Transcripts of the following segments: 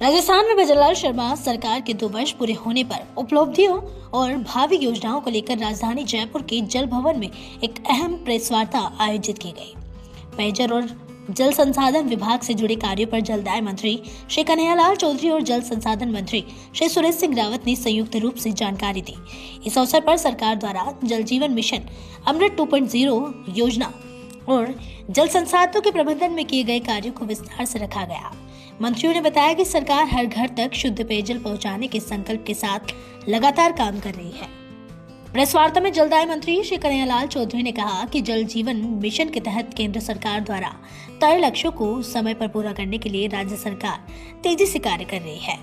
राजस्थान में भजनलाल शर्मा सरकार के 2 वर्ष पूरे होने पर उपलब्धियों और भावी योजनाओं को लेकर राजधानी जयपुर के जल भवन में एक अहम प्रेस वार्ता आयोजित की गई। पेयजल और जल संसाधन विभाग से जुड़े कार्यों पर जलदाय मंत्री श्री कन्हैयालाल चौधरी और जल संसाधन मंत्री श्री सुरेश सिंह रावत ने संयुक्त रूप से जानकारी दी। इस अवसर पर सरकार द्वारा जल जीवन मिशन, अमृत 2.0 योजना और जल संसाधनों के प्रबंधन में किए गए कार्यों को विस्तार से रखा गया। मंत्रियों ने बताया कि सरकार हर घर तक शुद्ध पेयजल पहुंचाने के संकल्प के साथ लगातार काम कर रही है। प्रेस वार्ता में जलदाय मंत्री श्री कन्हैयालाल चौधरी ने कहा कि जल जीवन मिशन के तहत केंद्र सरकार द्वारा तय लक्ष्यों को समय पर पूरा करने के लिए राज्य सरकार तेजी से कार्य कर रही है।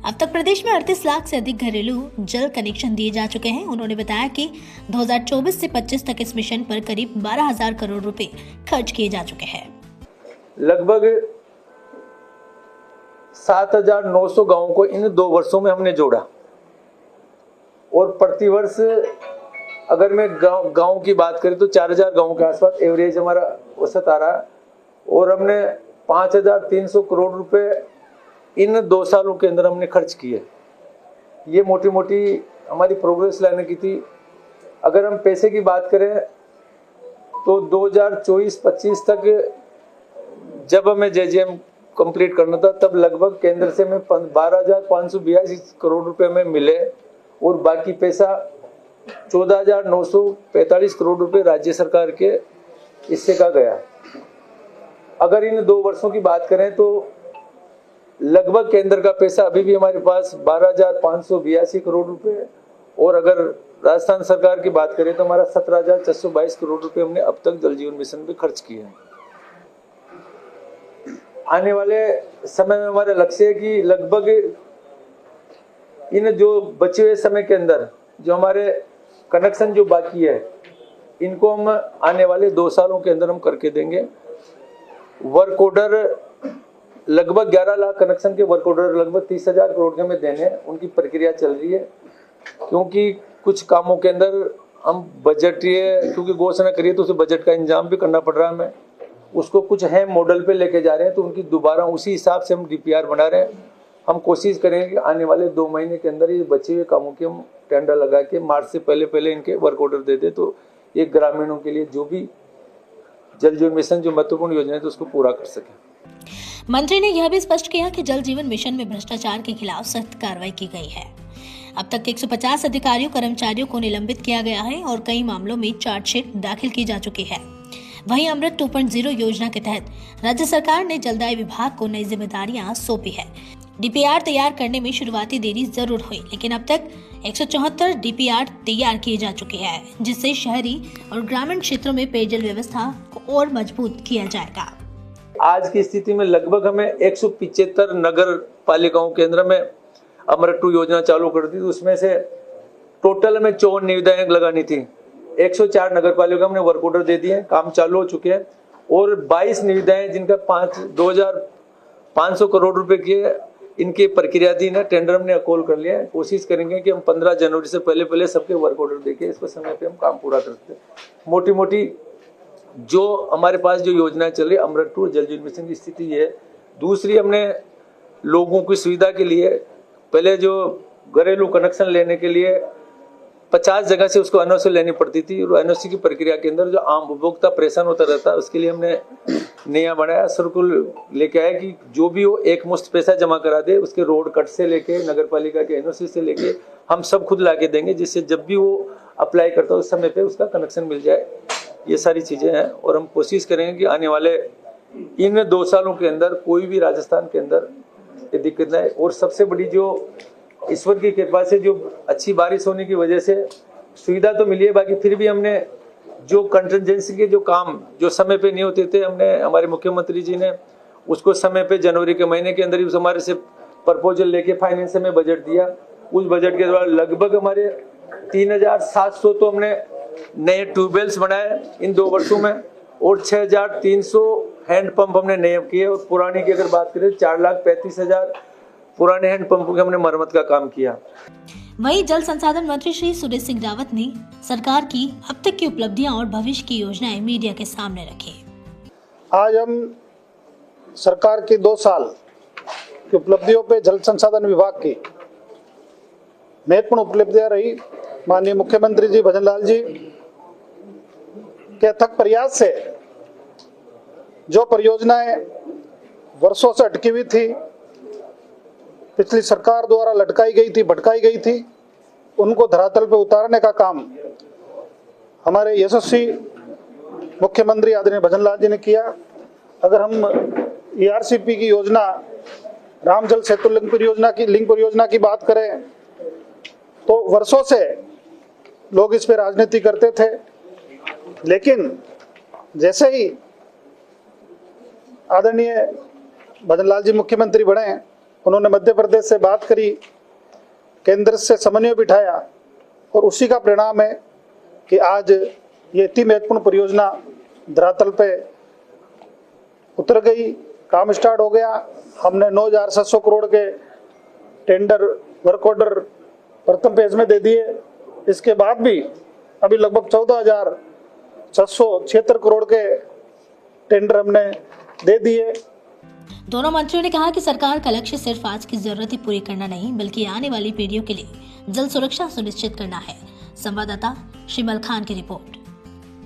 अब तक प्रदेश में 38 लाख से अधिक घरेलू जल कनेक्शन दिए जा चुके हैं। उन्होंने बताया कि 2024 से 25 तक इस मिशन पर करीब 12,000 करोड़ रुपए खर्च किए जा चुके हैं। लगभग 7,900 गांवों को इन 2 वर्षों में हमने जोड़ा और प्रतिवर्ष अगर मैं गांव की बात करें तो 4,000 गांवों के आसपास एवरेज हमारा औसत आ रहा है और हमने 5,300 करोड़ रुपए इन 2 सालों के अंदर हमने खर्च किए। ये मोटी मोटी हमारी प्रोग्रेस लाने की थी। अगर हम पैसे की बात करें तो 2024-25 तक जब हमें जेजेएम कंप्लीट करना था तब लगभग केंद्र से में 12,582 करोड़ रुपए में मिले और बाकी पैसा 14,945 करोड़ रुपए राज्य सरकार के हिस्से का गया। अगर इन 2 वर्षों की बात करें तो लगभग केंद्र का पैसा अभी भी हमारे पास 12,582 करोड़ रुपए और अगर राजस्थान सरकार की बात करें तो हमारा 17,422 करोड़ रुपए हमने अब तक जल जीवन मिशन पे खर्च किए हैं। आने वाले समय में हमारा लक्ष्य है कि लगभग इन जो बचे हुए समय के अंदर जो हमारे कनेक्शन जो बाकी है इनको हम आने वाले 2 सालों के अंदर हम करके देंगे। वर्क ऑर्डर लगभग 11 लाख कनेक्शन के वर्क ऑर्डर लगभग 30,000 करोड़ के में देने उनकी प्रक्रिया चल रही है, क्योंकि कुछ कामों के अंदर हम बजटीय क्योंकि घोषणा करिए तो उसे बजट का इंतजाम भी करना पड़ रहा है। हमें उसको कुछ है मॉडल पे लेके जा रहे हैं तो उनकी दोबारा उसी हिसाब से हम डीपीआर बना रहे हैं। हम कोशिश करेंगे कि आने वाले 2 महीने के अंदर ये बचे हुए कामों के हम टेंडर लगा के मार्च से पहले इनके वर्क ऑर्डर दे दे तो ये ग्रामीणों के लिए जो भी जल जीवन मिशन जो महत्वपूर्ण योजना है तो उसको पूरा कर सके। मंत्री ने यह भी स्पष्ट किया कि जल जीवन मिशन में भ्रष्टाचार के खिलाफ सख्त कार्रवाई की गई है। अब तक 150 अधिकारियों कर्मचारियों को निलंबित किया गया है और कई मामलों में चार्जशीट दाखिल की जा चुकी है। वहीं अमृत 2.0 योजना के तहत राज्य सरकार ने जलदाय विभाग को नई जिम्मेदारियां सौंपी है। डीपीआर तैयार करने में शुरुआती देरी जरूर हुई, लेकिन अब तक 174 डीपीआर तैयार किए जा चुके हैं, जिससे शहरी और ग्रामीण क्षेत्रों में पेयजल व्यवस्था को और मजबूत किया जाएगा। आज की स्थिति में लगभग हमें 175 नगर पालिकाओं के अंदर में अमृत 2 योजना चालू कर दी। उसमें से टोटल हमें 54 निविदाएं लगानी थी। 104 नगर पालिका हमने वर्क ऑर्डर दे दिए, काम चालू हो चुके हैं और 22 निविदाएं जिनका 2,500 करोड़ रुपए की इनकी प्रक्रियाधीन है। टेंडर हमने कॉल कर लिया है। कोशिश करेंगे कि हम 15 जनवरी से पहले सबके वर्क ऑर्डर देके इसको समय पे हम काम पूरा करते हैं। मोटी मोटी जो हमारे पास जो योजनाएं चल रही है अमृत 2 जल जीवन मिशन की स्थिति है। दूसरी हमने लोगों की सुविधा के लिए पहले जो घरेलू कनेक्शन लेने के लिए 50 जगह से उसको एनओसी लेनी पड़ती थी और एनओसी की प्रक्रिया के अंदर जो आम उपभोक्ता परेशान होता रहता है उसके लिए हमने नया बनाया सर्कुल लेके आया कि जो भी वो एक मुश्त पैसा जमा करा दे उसके रोड कट से लेके नगर पालिका के एनओसी से लेके हम सब खुद ला के देंगे, जिससे जब भी वो अप्लाई करता है उस समय पे उसका कनेक्शन मिल जाए। ये सारी चीजें हैं और हम कोशिश करेंगे कि आने वाले इन 2 सालों के अंदर कोई भी राजस्थान के अंदर ये दिक्कत नहीं। और सबसे बड़ी जो ईश्वर की कृपा से जो अच्छी बारिश होने की वजह से सुविधा तो मिली है, बाकी फिर भी हमने जो कंटिजेंसी के जो काम जो समय पे नहीं होते थे हमने हमारे मुख्यमंत्री जी ने उसको समय पे जनवरी के महीने के अंदर ही हमारे से प्रपोजल लेके फाइनेंस में बजट दिया। उस बजट के द्वारा लगभग हमारे 3,700 तो हमने नए ट्यूबवेल्स बनाए इन 2 वर्षों में और 6,300 हैंडपंप हमने नए किए और पुरानी की अगर बात करें 4,35,000 पुराने हैंडपंपों की हमने मरम्मत का काम किया। वहीं जल संसाधन मंत्री श्री सुरेश सिंह रावत ने सरकार की अब तक की उपलब्धियां और भविष्य की योजनाएं मीडिया के सामने रखी। आज हम सरकार के 2 साल की उपलब्धियों पे जल संसाधन विभाग की महत्वपूर्ण उपलब्धियां रही। माननीय मुख्यमंत्री जी भजनलाल जी के अथक प्रयास से जो परियोजनाएं वर्षों से अटकी हुई थी, पिछली सरकार द्वारा लटकाई गई थी, भटकाई गई थी, उनको धरातल पर उतारने का काम हमारे यशस्वी मुख्यमंत्री आदरणीय भजनलाल जी ने किया। अगर हम ERCP की योजना, राम जल सेतु लिंक परियोजना की बात करें तो वर्षों से लोग इस पे राजनीति करते थे, लेकिन जैसे ही आदरणीय भजनलाल जी मुख्यमंत्री बने, उन्होंने मध्य प्रदेश से बात करी, केंद्र से समन्वय बिठाया और उसी का परिणाम है कि आज ये इतनी महत्वपूर्ण परियोजना धरातल पे उतर गई, काम स्टार्ट हो गया। हमने 9,700 करोड़ के टेंडर वर्क ऑर्डर प्रथम फेज में दे दिए। इसके बाद भी अभी लगभग 14,676 करोड़ के टेंडर हमने दे दिए। दोनों मंत्रियों ने कहा कि सरकार का लक्ष्य सिर्फ आज की जरूरत ही पूरी करना नहीं, बल्कि आने वाली पीढ़ियों के लिए जल सुरक्षा सुनिश्चित करना है। संवाददाता शिमल खान की रिपोर्ट।